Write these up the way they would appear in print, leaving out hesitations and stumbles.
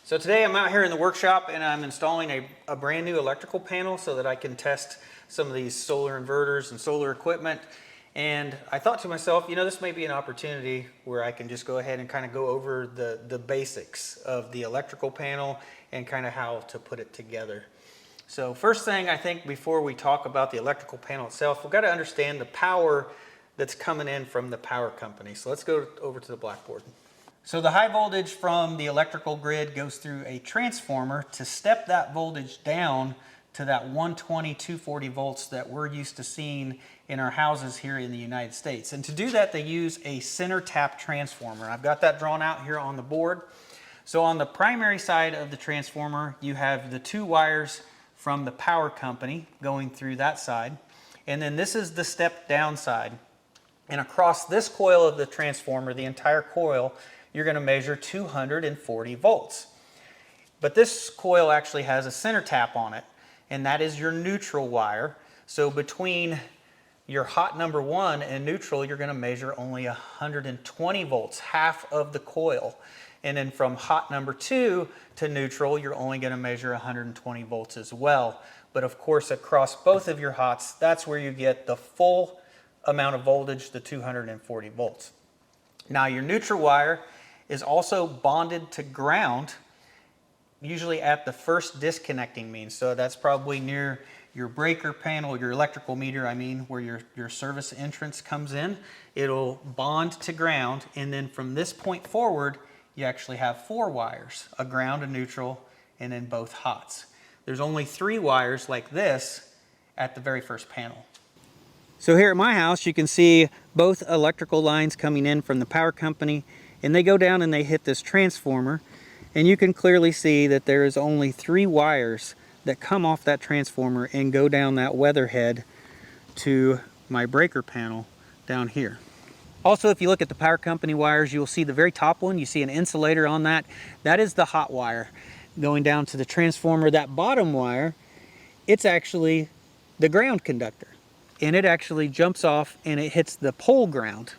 So today I'm out here in the workshop and I'm installing a brand new electrical panel so that I can test some of these solar inverters and solar equipment. And I thought to myself, this may be an opportunity where I can just go ahead and kind of go over the basics of the electrical panel and kind of how to put it together. So first thing, I think before we talk about the electrical panel itself, we've got to understand the power that's coming in from the power company. So let's go over to the blackboard. So the high voltage from the electrical grid goes through a transformer to step that voltage down to that 120, 240 volts that we're used to seeing in our houses here in the United States. And to do that, they use a center tap transformer. I've got that drawn out here on the board. So on the primary side of the transformer, you have the two wires from the power company going through that side. And then this is the step down side. And across this coil of the transformer, the entire coil, you're going to measure 240 volts. But this coil actually has a center tap on it, and that is your neutral wire. So between your hot number 1 and neutral, you're going to measure only 120 volts, half of the coil. And then from hot number 2 to neutral, you're only going to measure 120 volts as well. But of course, across both of your hots, that's where you get the full amount of voltage, the 240 volts. Now your neutral wire is also bonded to ground, usually at the first disconnecting means. So that's probably near your breaker panel, your electrical meter, where your service entrance comes in. It'll bond to ground, and then from this point forward, you actually have 4 wires, a ground, a neutral, and then both hots. There's only 3 wires like this at the very first panel. So here at my house, you can see both electrical lines coming in from the power company, and they go down and they hit this transformer, and you can clearly see that there is only 3 wires that come off that transformer and go down that weatherhead to my breaker panel down here. Also, if you look at the power company wires, you'll see the very top one, you see an insulator on that. That is the hot wire going down to the transformer. That bottom wire, it's actually the ground conductor, and it actually jumps off and it hits the pole ground.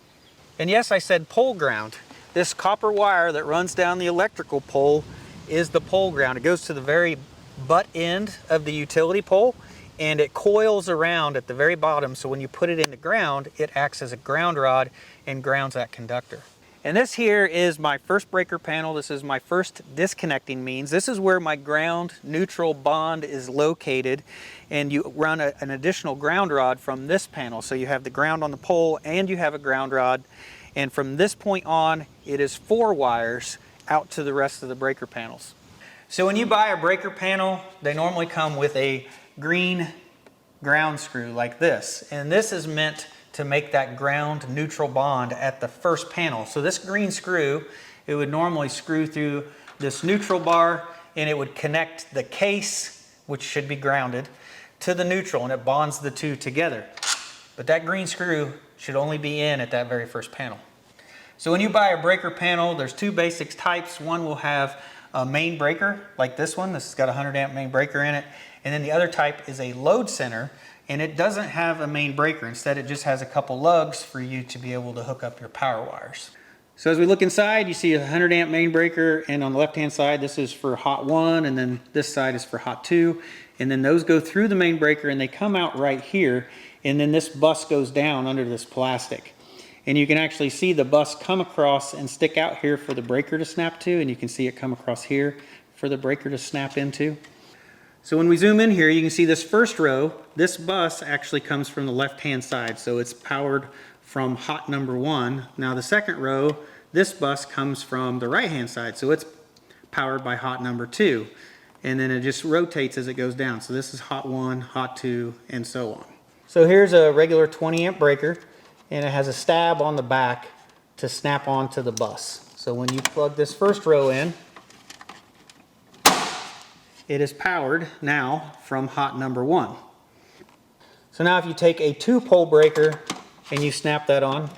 And yes, I said pole ground. This copper wire that runs down the electrical pole is the pole ground. It goes to the very butt end of the utility pole, and it coils around at the very bottom, so when you put it into ground, it acts as a ground rod and grounds that conductor. And this here is my first breaker panel. This is my first disconnecting means. This is where my ground neutral bond is located, and you run an additional ground rod from this panel. So you have the ground on the pole and you have a ground rod. And from this point on, it is 4 wires out to the rest of the breaker panels. So when you buy a breaker panel, they normally come with a green ground screw like this. And this is meant to make that ground neutral bond at the first panel. So this green screw, it would normally screw through this neutral bar, and it would connect the case, which should be grounded, to the neutral, and it bonds the two together. But that green screw should only be in at that very first panel. So when you buy a breaker panel, there's 2 basic types. One will have a main breaker like this one. This has got a 100 amp main breaker in it. And then the other type is a load center, and it doesn't have a main breaker. Instead, it just has a couple lugs for you to be able to hook up your power wires. So as we look inside, you see a 100 amp main breaker, and on the left hand side, this is for hot 1, and then this side is for hot 2. And then those go through the main breaker and they come out right here, and then this bus goes down under this plastic. And you can actually see the bus come across and stick out here for the breaker to snap to, and you can see it come across here for the breaker to snap into. So when we zoom in here, you can see this first row, this bus actually comes from the left-hand side, so it's powered from hot number 1. Now the second row, this bus comes from the right-hand side, so it's powered by hot number 2. And then it just rotates as it goes down. So this is hot 1, hot 2, and so on. So here's a regular 20 amp breaker, and it has a stab on the back to snap onto the bus. So when you plug this first row in, it is powered now from hot number 1. So now if you take a 2-pole breaker and you snap that on,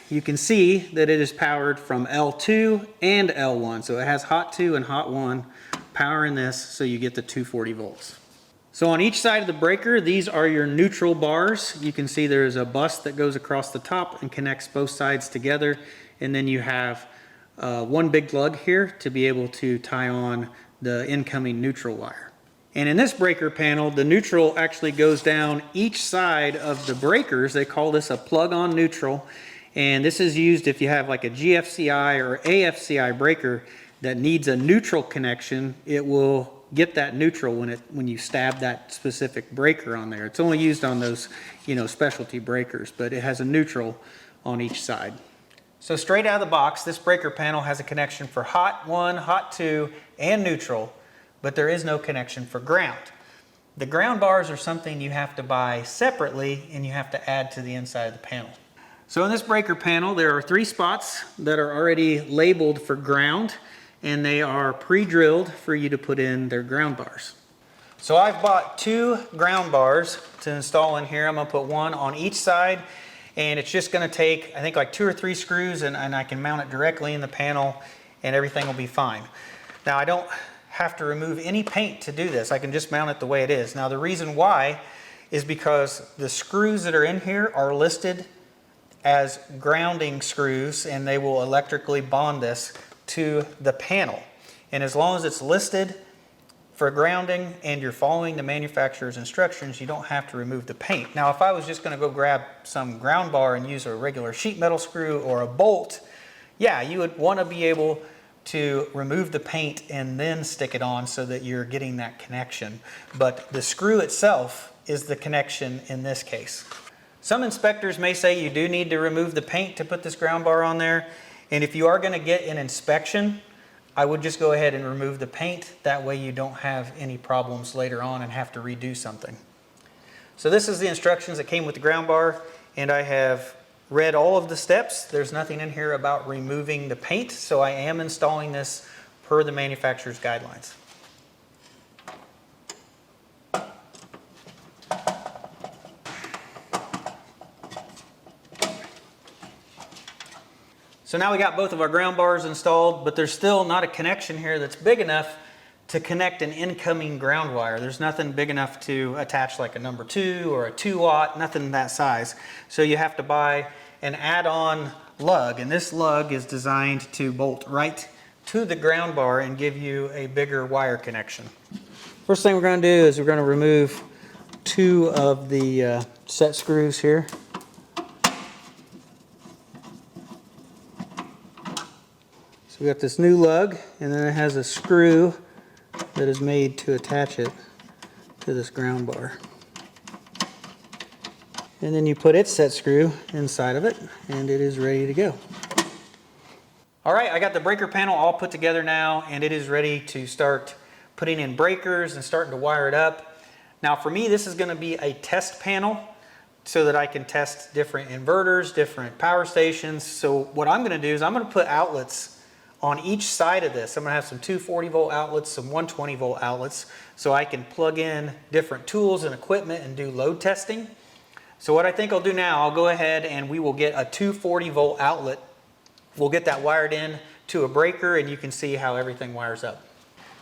you can see that it is powered from L2 and L1. So it has hot 2 and hot 1 powering this, so you get the 240 volts. So on each side of the breaker, these are your neutral bars. You can see there's a bus that goes across the top and connects both sides together. And then you have one big lug here to be able to tie on the incoming neutral wire. And in this breaker panel, the neutral actually goes down each side of the breakers. They call this a plug-on neutral. And this is used if you have like a GFCI or AFCI breaker that needs a neutral connection. It will get that neutral when you stab that specific breaker on there. It's only used on those, specialty breakers, but it has a neutral on each side. So straight out of the box, this breaker panel has a connection for hot 1, hot 2, and neutral, but there is no connection for ground. The ground bars are something you have to buy separately and you have to add to the inside of the panel. So in this breaker panel, there are 3 spots that are already labeled for ground, and they are pre-drilled for you to put in their ground bars. So I've bought 2 ground bars to install in here. I'm going to put one on each side, and it's just going to take, I think, like 2 or 3 screws, and I can mount it directly in the panel, and everything will be fine. Now, I don't have to remove any paint to do this. I can just mount it the way it is. Now, the reason why is because the screws that are in here are listed as grounding screws, and they will electrically bond this to the panel. And as long as it's listed for grounding and you're following the manufacturer's instructions, you don't have to remove the paint. Now, if I was just going to go grab some ground bar and use a regular sheet metal screw or a bolt, yeah, you would want to be able to remove the paint and then stick it on so that you're getting that connection. But the screw itself is the connection in this case. Some inspectors may say you do need to remove the paint to put this ground bar on there. And if you are going to get an inspection, I would just go ahead and remove the paint. That way you don't have any problems later on and have to redo something. So this is the instructions that came with the ground bar, and I have read all of the steps. There's nothing in here about removing the paint, so I am installing this per the manufacturer's guidelines. So now we got both of our ground bars installed, but there's still not a connection here that's big enough to connect an incoming ground wire. There's nothing big enough to attach like a number 2 or a 2-watt, nothing that size. So you have to buy an add-on lug, and this lug is designed to bolt right to the ground bar and give you a bigger wire connection. First thing we're going to do is we're going to remove 2 of the set screws here. So we got this new lug, and then it has a screw that is made to attach it to this ground bar. And then you put its set screw inside of it, and it is ready to go. All right, I got the breaker panel all put together now, and it is ready to start putting in breakers and starting to wire it up. Now for me, this is going to be a test panel so that I can test different inverters, different power stations. So what I'm going to do is I'm going to put outlets on each side of this. I'm going to have some 240 volt outlets, some 120 volt outlets, so I can plug in different tools and equipment and do load testing. So what I think I'll do now, I'll go ahead and we will get a 240 volt outlet. We'll get that wired in to a breaker, and you can see how everything wires up.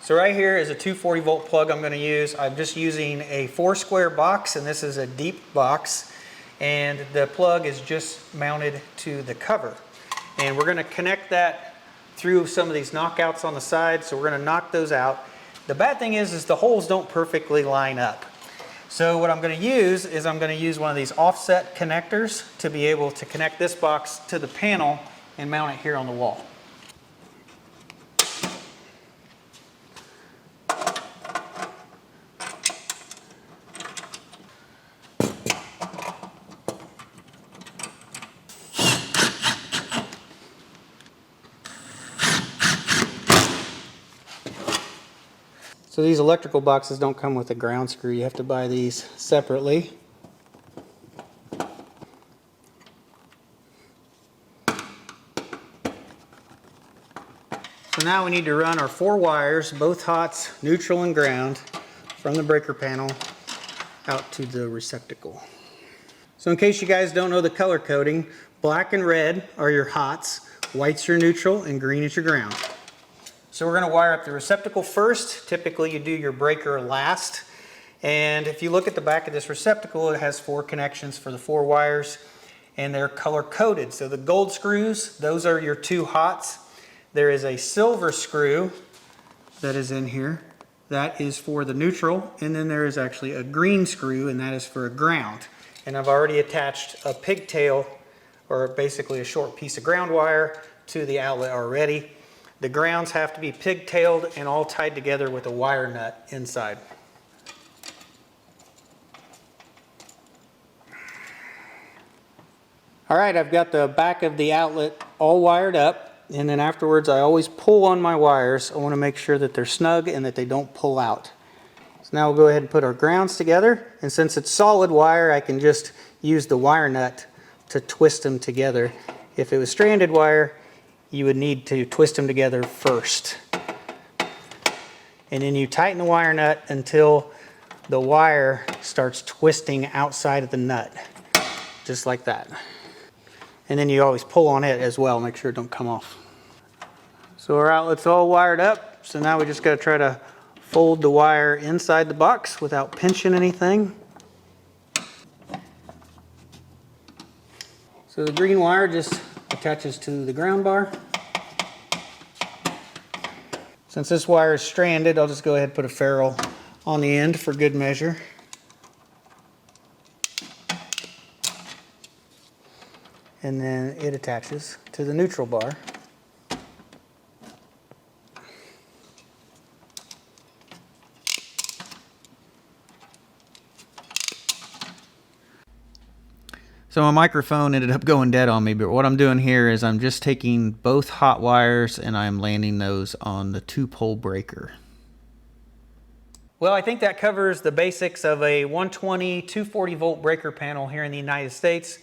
So right here is a 240 volt plug I'm going to use. I'm just using a 4 square box, and this is a deep box, and the plug is just mounted to the cover. And we're going to connect that through some of these knockouts on the side, so we're going to knock those out. The bad thing is the holes don't perfectly line up. So what I'm going to use is I'm going to use one of these offset connectors to be able to connect this box to the panel and mount it here on the wall. So these electrical boxes don't come with a ground screw. You have to buy these separately. So now we need to run our 4 wires, both hots, neutral and ground, from the breaker panel out to the receptacle. So in case you guys don't know the color coding, black and red are your hots, white's your neutral, and green is your ground. So we're going to wire up the receptacle first. Typically you do your breaker last. And if you look at the back of this receptacle, it has 4 connections for the 4 wires, and they're color coded. So the gold screws, those are your 2 hots. There is a silver screw that is in here. That is for the neutral, and then there is actually a green screw, and that is for a ground. And I've already attached a pigtail, or basically a short piece of ground wire, to the outlet already. The grounds have to be pigtailed and all tied together with a wire nut inside. All right, I've got the back of the outlet all wired up, and then afterwards I always pull on my wires. I want to make sure that they're snug and that they don't pull out. So now we'll go ahead and put our grounds together, and since it's solid wire, I can just use the wire nut to twist them together. If it was stranded wire, you would need to twist them together first. And then you tighten the wire nut until the wire starts twisting outside of the nut, just like that. And then you always pull on it as well, make sure it don't come off. So our outlet's all wired up, so now we just gotta try to fold the wire inside the box without pinching anything. So the green wire just attaches to the ground bar. Since this wire is stranded, I'll just go ahead and put a ferrule on the end for good measure. And then it attaches to the neutral bar. So my microphone ended up going dead on me, but what I'm doing here is I'm just taking both hot wires and I'm landing those on the 2-pole breaker. Well, I think that covers the basics of a 120 240 volt breaker panel here in the United States.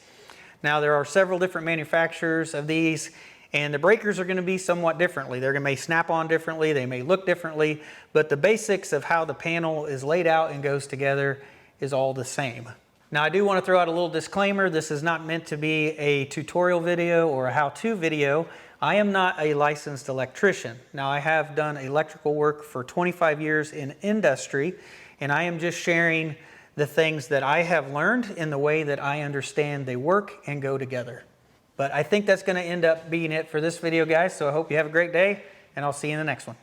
Now there are several different manufacturers of these, and the breakers are going to be somewhat differently. They may snap on differently, they may look differently, but the basics of how the panel is laid out and goes together is all the same. Now I do want to throw out a little disclaimer. This is not meant to be a tutorial video or a how-to video. I am not a licensed electrician. Now I have done electrical work for 25 years in industry, and I am just sharing the things that I have learned in the way that I understand they work and go together. But I think that's going to end up being it for this video, guys. So I hope you have a great day, and I'll see you in the next one.